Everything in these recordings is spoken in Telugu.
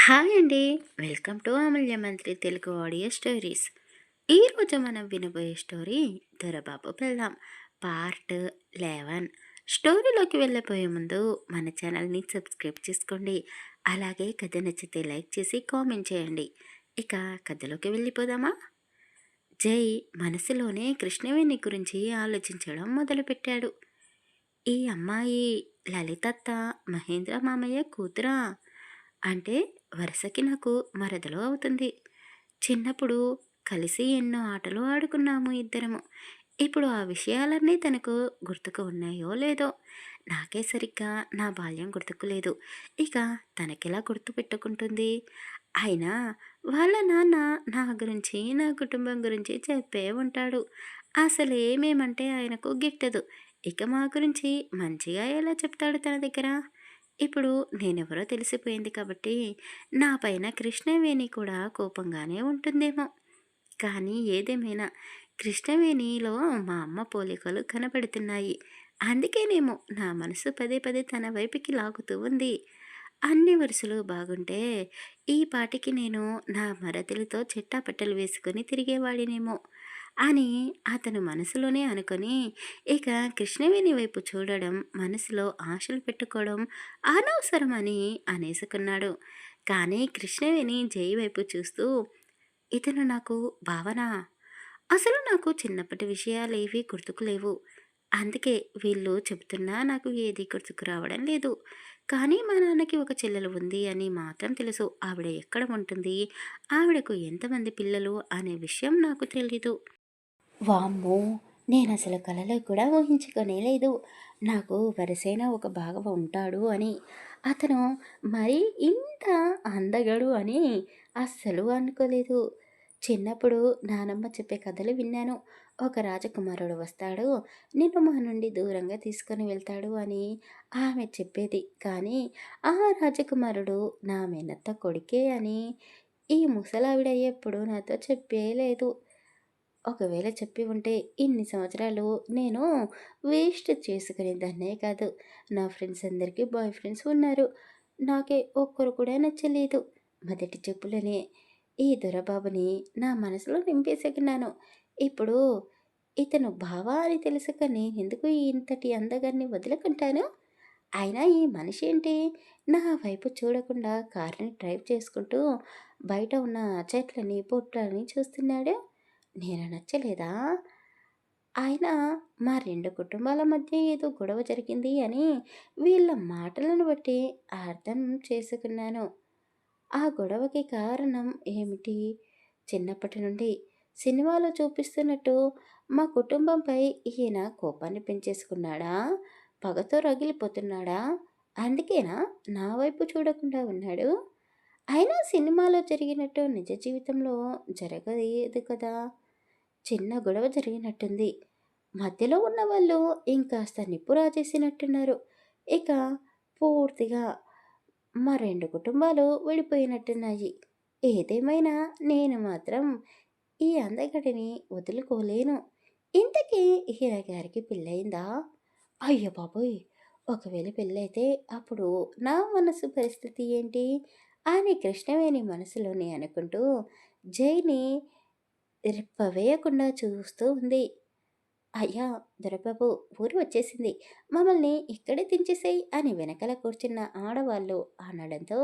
హాయ్ అండి. Welcome to Amulyamantri Telugu audio stories. ఈరోజు మనం వినబోయే స్టోరీ దొరబాబు పెళ్ళాం పార్ట్ 11. స్టోరీలోకి వెళ్ళబోయే ముందు మన ఛానల్ని సబ్స్క్రైబ్ చేసుకోండి. అలాగే కథ నచ్చితే లైక్ చేసి కామెంట్ చేయండి. ఇక కథలోకి వెళ్ళిపోదామా? జై మనసులోనే కృష్ణవేణి గురించి ఆలోచించడం మొదలుపెట్టాడు. ఈ అమ్మాయి లలితత్త మహేంద్ర మామయ్య కూతురా? అంటే వరుసకి నాకు మరదలు అవుతుంది. చిన్నప్పుడు కలిసి ఎన్నో ఆటలు ఆడుకున్నాము ఇద్దరము. ఇప్పుడు ఆ విషయాలన్నీ తనకు గుర్తుకు ఉన్నాయో లేదో, నాకే సరిగ్గా నా బాల్యం గుర్తుకు లేదు. ఇక తనకెలా గుర్తు పెట్టుకుంటుంది? అయినా వాళ్ళ నాన్న నా గురించి నా కుటుంబం గురించి చెప్పే ఉంటాడు. అసలు ఏమేమంటే ఆయనకు గిట్టదు. ఇక మా గురించి మంచిగా ఎలా చెప్తాడు తన దగ్గర? ఇప్పుడు నేనెవరో తెలిసిపోయింది కాబట్టి నా పైన కృష్ణవేణి కూడా కోపంగానే ఉంటుందేమో. కానీ ఏదేమైనా కృష్ణవేణిలో మా అమ్మ పోలికలు కనపడుతున్నాయి. అందుకేనేమో నా మనసు పదే పదే తన వైపుకి లాగుతూ ఉంది. అన్ని వరుసలు బాగుంటే ఈ పాటికి నేను నా మరదలితో చెట్టాపట్టలు వేసుకొని తిరిగేవాడినేమో అని అతను మనసులోనే అనుకొని ఇక కృష్ణవేణి వైపు చూడడం, మనసులో ఆశలు పెట్టుకోవడం అనవసరమని అనేసుకున్నాడు. కానీ కృష్ణవేణి జై వైపు చూస్తూ, ఇతను నాకు భావనా? అసలు నాకు చిన్నప్పటి విషయాలేవి గుర్తుకు లేవు. అందుకే వీళ్ళు చెబుతున్నా నాకు ఏది గుర్తుకు రావడం లేదు. కానీ మా నాన్నకి ఒక చెల్లెలు ఉంది అని మాత్రం తెలుసు. ఆవిడ ఎక్కడ ఉంటుంది, ఆవిడకు ఎంతమంది పిల్లలు అనే విషయం నాకు తెలీదు. వామ్మో! నేనసలు కలలో కూడా ఊహించుకోనే లేదు. నాకు వరసైన ఒక బావ ఉంటాడు అని. అతను మరీ ఇంత అందగడు అని అస్సలు అనుకోలేదు. చిన్నప్పుడు నానమ్మ చెప్పే కథలు విన్నాను. ఒక రాజకుమారుడు వస్తాడు, నిన్ను మా నుండి దూరంగా తీసుకొని వెళ్తాడు అని ఆమె చెప్పేది. కానీ ఆ రాజకుమారుడు నా మేనత్త కొడుకే అని ఈ ముసలావిడ ఎప్పుడూ నాతో చెప్పే లేదు. ఒకవేళ చెప్పి ఉంటే ఇన్ని సంవత్సరాలు నేను వేస్ట్ చేసుకునేదాన్నే కాదు. నా ఫ్రెండ్స్ అందరికీ బాయ్ ఫ్రెండ్స్ ఉన్నారు. నాకే ఒక్కరు కూడా నచ్చలేదు. మొదటి చూపులోనే ఈ దొరబాబుని నా మనసులో నింపేసుకున్నాను. ఇప్పుడు ఇతను బావ అని తెలుసుకొని ఎందుకు ఇంతటి అందగాన్ని వదులుకుంటాను? అయినా ఈ మనిషి ఏంటి నా వైపు చూడకుండా కార్ని డ్రైవ్ చేసుకుంటూ బయట ఉన్న చెట్లని, పుట్లని చూస్తున్నాడు. నేను నచ్చలేదా? ఆయన మా 2 కుటుంబాల మధ్య ఏదో గొడవ జరిగింది అని వీళ్ళ మాటలను బట్టి అర్థం చేసుకున్నాను. ఆ గొడవకి కారణం ఏమిటి? చిన్నప్పటి నుండి సినిమాలో చూపిస్తున్నట్టు మా కుటుంబంపై ఈయన కోపాన్ని పెంచేసుకున్నాడా? పగతో రగిలిపోతున్నాడా? అందుకేనా నా వైపు చూడకుండా ఉన్నాడు? అయినా సినిమాలో జరిగినట్టు నిజ జీవితంలో జరగలేదు కదా! చిన్న గొడవ జరిగినట్టుంది. మధ్యలో ఉన్నవాళ్ళు ఇంకాస్త నిప్పు రాజేసినట్టున్నారు. ఇక పూర్తిగా మా 2 కుటుంబాలు విడిపోయినట్టున్నాయి. ఏదేమైనా నేను మాత్రం ఈ అందగడిని వదులుకోలేను. ఇంతకీ ఈయన గారికి పెళ్ళయిందా? అయ్య బాబోయ్! ఒకవేళ పెళ్ళైతే అప్పుడు నా మనసు పరిస్థితి ఏంటి? అని కృష్ణవేణి మనసులోనే అనుకుంటూ జైని రెప్పవేయకుండా చూస్తూ ఉంది. అయ్యా దొరబాబు, ఊరు వచ్చేసింది. మమ్మల్ని ఇక్కడే దించేసేయ్ అని వెనకాల కూర్చున్న ఆడవాళ్ళు అనడంతో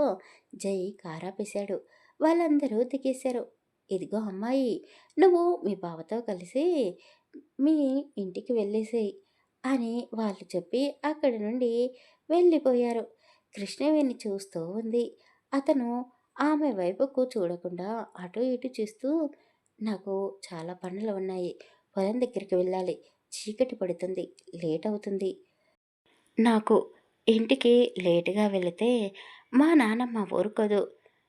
జై కారాపేశాడు. వాళ్ళందరూ దిగేశారు. ఇదిగో అమ్మాయి, నువ్వు మీ బావతో కలిసి మీ ఇంటికి వెళ్ళేసేయ్ అని వాళ్ళు చెప్పి అక్కడి నుండి వెళ్ళిపోయారు. కృష్ణవేణి చూస్తూ ఉంది. అతను ఆమె వైపుకు చూడకుండా అటు ఇటు చూస్తూ, నాకు చాలా పనులు ఉన్నాయి. పొలం దగ్గరికి వెళ్ళాలి. చీకటి పడుతుంది. లేట్ అవుతుంది. నాకు ఇంటికి లేటుగా వెళితే మా నాన్నమ్మ ఊరుకోదు.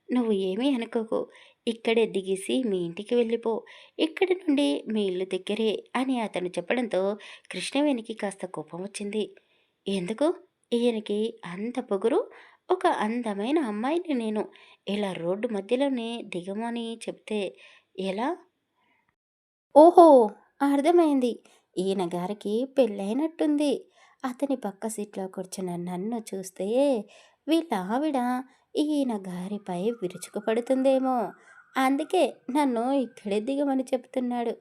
నువ్వు ఏమీ అనుకోకు. ఇక్కడే దిగేసి మీ ఇంటికి వెళ్ళిపో. ఇక్కడి నుండి మీ ఇల్లు దగ్గరే అని అతను చెప్పడంతో కృష్ణవేణికి కాస్త కోపం వచ్చింది. ఎందుకు ఈయనకి అంత పొగరు? ఒక అందమైన అమ్మాయిని నేను ఇలా రోడ్డు మధ్యలోనే దిగమని చెప్తే ఎలా? ఓహో! అర్థమైంది. ఈయన గారికి పెళ్ళైనట్టుంది. అతని పక్క సీట్లో కూర్చున్న నన్ను చూస్తే వీళ్ళ ఆవిడ ఈయన గారిపై విరుచుకుపడుతుందేమో. అందుకే నన్ను ఇక్కడే దిగమని చెప్తున్నాడు.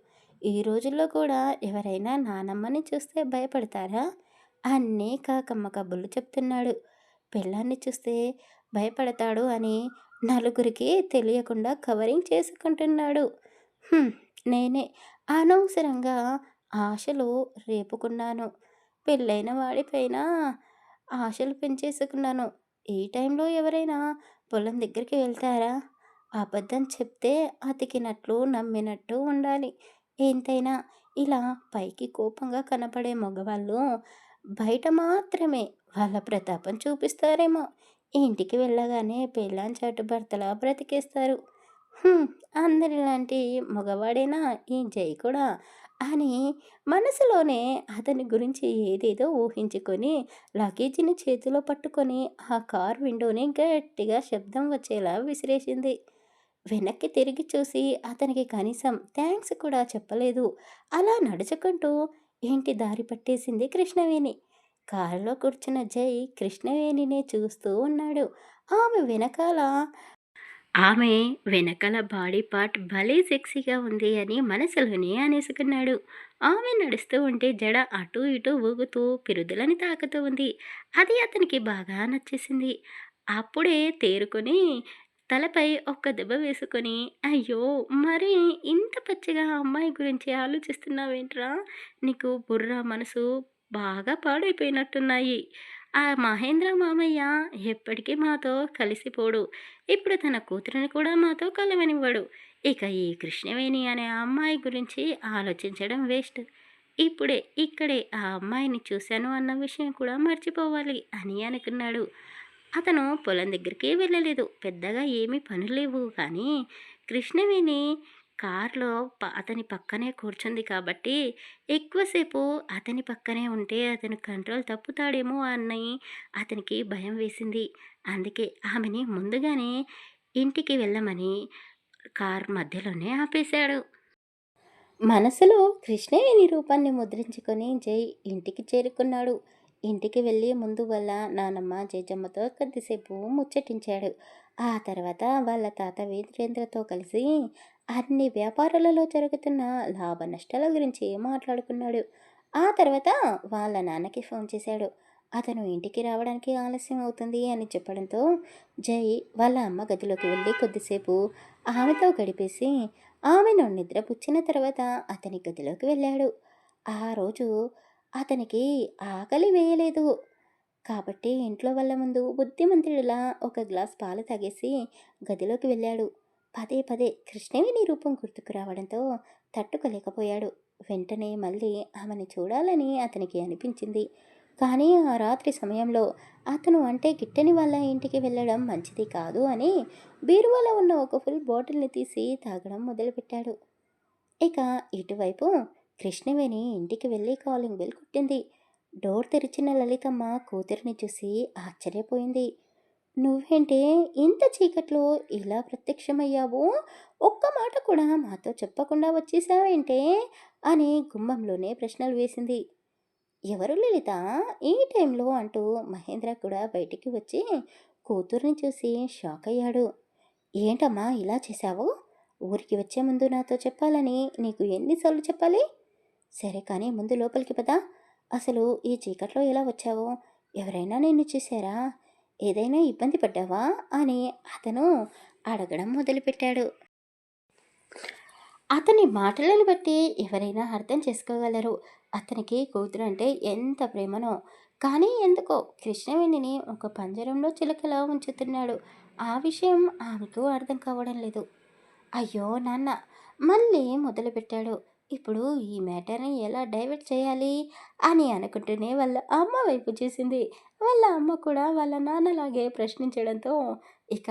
ఈ రోజుల్లో కూడా ఎవరైనా నానమ్మని చూస్తే భయపడతారా? అన్నీ కాకమ్మ కబుర్లు చెప్తున్నాడు. పెళ్ళాన్ని చూస్తే భయపడతాడు అని నలుగురికి తెలియకుండా కవరింగ్ చేసుకుంటున్నాడు. హ్మ్. నేనే అనవసరంగా ఆశలు రేపుకున్నాను. పెళ్ళైన వాడిపైన ఆశలు పెంచేసుకున్నాను. ఈ టైంలో ఎవరైనా పొలం దగ్గరికి వెళ్తారా? అబద్ధం చెప్తే అతికినట్లు, నమ్మినట్టు ఉండాలి. ఎంతైనా ఇలా పైకి కోపంగా కనపడే మగవాళ్ళు బయట మాత్రమే వాళ్ళ ప్రతాపం చూపిస్తారేమో. ఇంటికి వెళ్ళగానే పెళ్ళాం చాటు భర్తలా బ్రతికేస్తారు. హ్మ్. అందరిలాంటి మగవాడేనా ఈ జై కూడా అని మనసులోనే అతని గురించి ఏదేదో ఊహించుకొని లగేజీని చేతిలో పట్టుకొని ఆ కార్ విండోని గట్టిగా శబ్దం వచ్చేలా విసిరేసింది. వెనక్కి తిరిగి చూసి అతనికి కనీసం థ్యాంక్స్ కూడా చెప్పలేదు. అలా నడుచుకుంటూ ఇంటి దారి పట్టేసింది కృష్ణవేణి. కారులో కూర్చున్న జై కృష్ణవేణినే చూస్తూ ఉన్నాడు. ఆమె వెనకాల ఆమె వెనకాల బాడీ పార్ట్ భలే సెక్సీగా ఉంది అని మనసులోనే అనేసుకున్నాడు. ఆమె నడుస్తూ ఉంటే జడ అటూ ఇటూ ఊగుతూ పిరుదులని తాకుతూ ఉంది. అది అతనికి బాగా నచ్చేసింది. అప్పుడే తేరుకొని తలపై ఒక్క దెబ్బ వేసుకొని, అయ్యో మరి ఇంత పచ్చిగా ఆ అమ్మాయి గురించి ఆలోచిస్తున్నావేంట్రా? నీకు బుర్ర మనసు బాగా పాడైపోయినట్టున్నాయి. ఆ మహేంద్ర మామయ్య ఎప్పటికీ మాతో కలిసిపోడు. ఇప్పుడు తన కూతురిని కూడా మాతో కలవనివ్వడు. ఇక ఈ కృష్ణవేణి అనే ఆ అమ్మాయి గురించి ఆలోచించడం వేస్ట్. ఇప్పుడే ఇక్కడే ఆ అమ్మాయిని చూశాను అన్న విషయం కూడా మర్చిపోవాలి అని అనుకున్నాడు. అతను పొలం దగ్గరికి వెళ్ళలేదు. పెద్దగా ఏమీ పనులేవు కానీ కృష్ణవేణి కారులో అతని పక్కనే కూర్చుంది కాబట్టి ఎక్కువసేపు అతని పక్కనే ఉంటే అతను కంట్రోల్ తప్పుతాడేమో అని అతనికి భయం వేసింది. అందుకే ఆమెని ముందుగానే ఇంటికి వెళ్ళమని కారు మధ్యలోనే ఆపేశాడు. మనసులో కృష్ణవేణి రూపాన్ని ముద్రించుకొని జై ఇంటికి చేరుకున్నాడు. ఇంటికి వెళ్ళి ముందు వాళ్ళ నానమ్మ జేజమ్మతో కొద్దిసేపు ముచ్చటించాడు. ఆ తర్వాత వాళ్ళ తాత వీరేంద్రతో కలిసి అన్ని వ్యాపారాలలో జరుగుతున్న లాభ నష్టాల గురించి మాట్లాడుకున్నాడు. ఆ తర్వాత వాళ్ళ నాన్నకి ఫోన్ చేశాడు. అతను ఇంటికి రావడానికి ఆలస్యం అవుతుంది అని చెప్పడంతో జై వాళ్ళ అమ్మ గదిలోకి వెళ్ళి కొద్దిసేపు ఆమెతో గడిపేసి ఆమెను నిద్రపుచ్చిన తర్వాత అతని గదిలోకి వెళ్ళాడు. ఆ రోజు అతనికి ఆకలి వేయలేదు. కాబట్టి ఇంట్లో వాళ్ళ ముందు బుద్ధిమంతుడిలా ఒక గ్లాస్ పాలు తాగేసి గదిలోకి వెళ్ళాడు. పదే పదే కృష్ణవేణి రూపం గుర్తుకు రావడంతో తట్టుకోలేకపోయాడు. వెంటనే మళ్ళీ ఆమెను చూడాలని అతనికి అనిపించింది. కానీ ఆ రాత్రి సమయంలో అతను అంటే గిట్టని వాళ్ళ ఇంటికి వెళ్ళడం మంచిది కాదు అని బీరువాలో ఉన్న ఒక ఫుల్ బాటిల్ని తీసి తాగడం మొదలుపెట్టాడు. ఇక ఇటువైపు కృష్ణవేణి ఇంటికి వెళ్ళి కాలింగ్ బెల్ కొట్టింది. డోర్ తెరిచిన లలితమ్మ కూతురిని చూసి ఆశ్చర్యపోయింది. నువ్వేంటే ఇంత చీకట్లో ఇలా ప్రత్యక్షమయ్యావు? ఒక్క మాట కూడా మాతో చెప్పకుండా వచ్చేసావేంటే అని గుమ్మంలోనే ప్రశ్నలు వేసింది. ఎవరు లలిత ఈ టైంలో అంటూ మహేంద్ర కూడా బయటికి వచ్చి కూతుర్ని చూసి షాక్ అయ్యాడు. ఏంటమ్మా ఇలా చేశావు? ఊరికి వచ్చే ముందు నాతో చెప్పాలని నీకు ఎన్నిసార్లు చెప్పాలి? సరే కానీ ముందు లోపలికి పదా. అసలు ఈ చీకట్లో ఎలా వచ్చావో ఎవరైనా నిన్ను చూశారా? ఏదైనా ఇబ్బంది పడ్డావా అని అతను అడగడం మొదలుపెట్టాడు. అతని మాటలను బట్టి ఎవరైనా అర్థం చేసుకోగలరు అతనికి కూతురు అంటే ఎంత ప్రేమనో. కానీ ఎందుకో కృష్ణవేణిని ఒక పంజరంలో చిలకలా ఉంచుతున్నాడు. ఆ విషయం ఆమెకు అర్థం కావడం లేదు. అయ్యో నాన్న మళ్ళీ మొదలుపెట్టాడు. ఇప్పుడు ఈ మ్యాటర్ని ఎలా డైవర్ట్ చేయాలి అని అనుకుంటూనే వాళ్ళ అమ్మ వైపు చూసింది. వాళ్ళ అమ్మ కూడా వాళ్ళ నాన్నలాగే ప్రశ్నించడంతో ఇక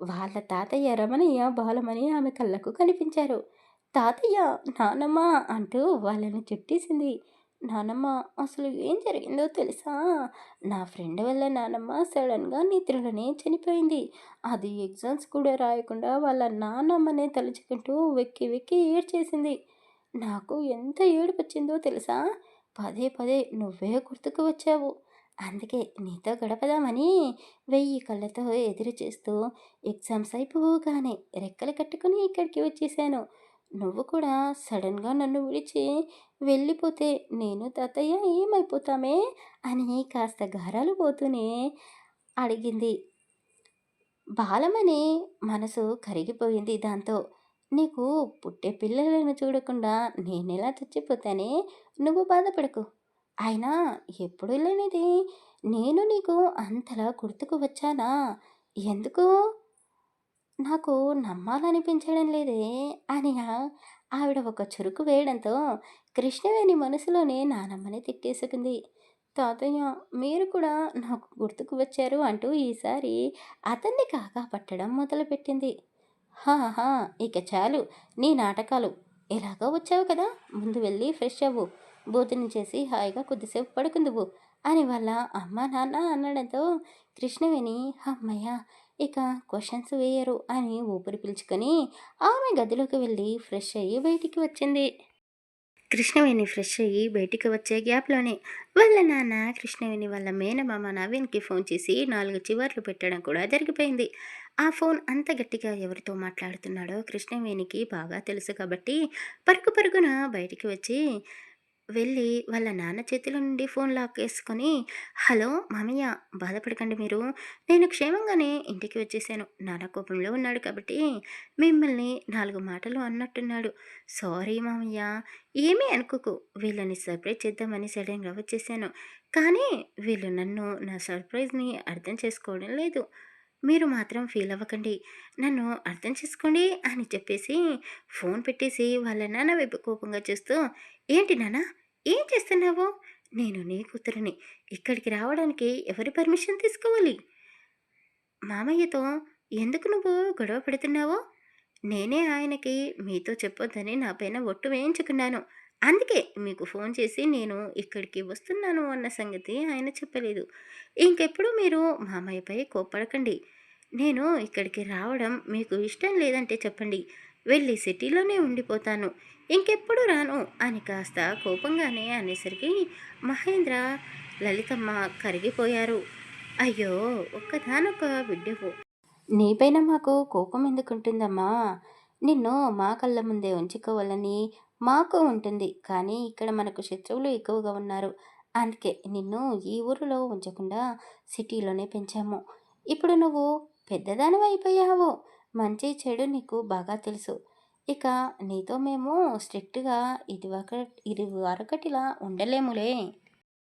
వాళ్ళ తాతయ్య రమణయ్య బాలమని ఆమె కళ్ళకు కనిపించారు. తాతయ్య నానమ్మ అంటూ వాళ్ళని చుట్టేసింది. నానమ్మ అసలు ఏం జరిగిందో తెలుసా? నా ఫ్రెండ్ వల్ల నానమ్మ సడన్గా నిద్రలోనే చనిపోయింది. అది ఎగ్జామ్స్ కూడా రాయకుండా వాళ్ళ నాన్నమ్మనే తలుచుకుంటూ వెక్కి వెక్కి ఏడ్చేసింది. నాకు ఎంత ఏడుపొచ్చిందో తెలుసా? పదే పదే నువ్వే గుర్తుకు వచ్చావు. అందుకే నీతో గడపదామని 1000 కళ్ళతో ఎదురు చూస్తూ ఎగ్జామ్స్ అయిపోగానే రెక్కలు కట్టుకుని ఇక్కడికి వచ్చేసాను. నువ్వు కూడా సడన్‌గా నన్ను విడిచి వెళ్ళిపోతే నేను తాతయ్య ఏమైపోతామే అని కాస్త గారాలు పోతూనే అడిగింది. బాలమని మనసు కరిగిపోయింది దాంతో. నీకు పుట్టే పిల్లలను చూడకుండా నేనెలా చచ్చిపోతానే? నువ్వు బాధపడకు. అయినా ఎప్పుడు లేనిది నేను నీకు అంతలా గుర్తుకు వచ్చానా? ఎందుకు నాకు నమ్మాలనిపించడం లేదే అని ఆవిడ ఒక చురుకు వేయడంతో కృష్ణవేణి మనసులోనే నానమ్మని తిట్టేసుకుంది. తాతయ్య మీరు కూడా నాకు గుర్తుకు వచ్చారు అంటూ ఈసారి అతన్ని కాకా పట్టడం మొదలుపెట్టింది. హాహా ఇక చాలు నీ నాటకాలు. ఎలాగో వచ్చావు కదా, ముందు వెళ్ళి ఫ్రెష్ అవ్వు, భోజనం చేసి హాయిగా కొద్దిసేపు పడుకుందువు అని వాళ్ళ అమ్మ నాన్న అనడంతో కృష్ణవేణి అమ్మయ్య ఇక క్వశ్చన్స్ వేయరు అని ఊపిరి పీల్చుకొని ఆమె గదిలోకి వెళ్ళి ఫ్రెష్ అయ్యి బయటికి వచ్చింది. కృష్ణవేణి ఫ్రెష్ అయ్యి బయటికి వచ్చే గ్యాప్‌లోనే వాళ్ళ నాన్న కృష్ణవేణి వాళ్ళ మేనమామ నవీన్‌కి ఫోన్ చేసి 4 చివర్లు పెట్టడం కూడా జరిగిపోయింది. ఆ ఫోన్ అంత గట్టిగా ఎవరితో మాట్లాడుతున్నాడో కృష్ణవేణికి బాగా తెలుసు కాబట్టి పరుగు పరుగున బయటికి వచ్చి వెళ్ళి వాళ్ళ నాన్న చేతిలో నుండి ఫోన్ లాక్కేసుకొని, "హలో మామయ్య బాధపడకండి మీరు. నేను క్షేమంగానే ఇంటికి వచ్చేసాను. నాన్న కోపంలో ఉన్నాడు కాబట్టి మిమ్మల్ని 4 మాటలు అన్నట్టున్నాడు. సారీ మామయ్య. ఏమీ అనుకోకు. వీళ్ళని సర్ప్రైజ్ చేద్దామని సడన్‌గా వచ్చేసాను. కానీ వీళ్ళు నన్ను నా సర్ప్రైజ్‌ని అర్థం చేసుకోవడం లేదు. మీరు మాత్రం ఫీల్ అవ్వకండి. నన్ను అర్థం చేసుకోండి" అని చెప్పేసి ఫోన్ పెట్టేసి వాళ్ళ నాన్న వైపు కోపంగా చూస్తూ, "ఏంటి నాన్న? ఏం చేస్తున్నావు? నేను నీ కూతురిని. ఇక్కడికి రావడానికి ఎవరి పర్మిషన్ తీసుకోవాలి? మామయ్యతో ఎందుకు నువ్వు గొడవ పెడుతున్నావు? నేనే ఆయనకి మీతో చెప్పొద్దని నా పైన ఒట్టు వేయించుకున్నాను. అందుకే మీకు ఫోన్ చేసి నేను ఇక్కడికి వస్తున్నాను అన్న సంగతి ఆయన చెప్పలేదు. ఇంకెప్పుడు మీరు మామయ్యపై కోప్పడకండి. నేను ఇక్కడికి రావడం మీకు ఇష్టం లేదంటే చెప్పండి. వెళ్ళి సిటీలోనే ఉండిపోతాను. ఇంకెప్పుడు రాను అని కాస్త కోపంగానే అనేసరికి మహేంద్ర, లలితమ్మ కరిగిపోయారు. అయ్యో! ఒక్కగానొక్క బిడ్డవు. నీపైన మాకు కోపం ఎందుకుంటుందమ్మా? నిన్ను మా కళ్ళ ముందే ఉంచుకోవాలని మాకు ఉంటుంది. కానీ ఇక్కడ మనకు శత్రువులు ఎక్కువగా ఉన్నారు. అందుకే నిన్ను ఈ ఊరిలో ఉంచకుండా సిటీలోనే పెంచాము. ఇప్పుడు నువ్వు పెద్దదానివైపోయావు. మంచి చెడు నీకు బాగా తెలుసు. ఇక నీతో మేము స్ట్రిక్ట్‌గా ఇదివరకటిలా ఉండలేములే.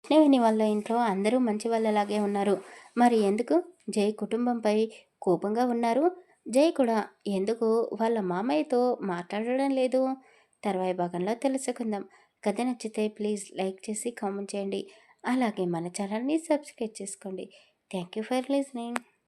కృష్ణవేణి వాళ్ళ ఇంట్లో అందరూ మంచి వాళ్ళలాగే ఉన్నారు. మరి ఎందుకు జై కుటుంబంపై కోపంగా ఉన్నారు? జై కూడా ఎందుకు వాళ్ళ మామయ్యతో మాట్లాడడం లేదు? తర్వాయి భాగంలో తెలుసుకుందాం. కథ నచ్చితే ప్లీజ్ లైక్ చేసి కామెంట్ చేయండి. అలాగే మన ఛానల్ని సబ్స్క్రైబ్ చేసుకోండి. Thank you for listening.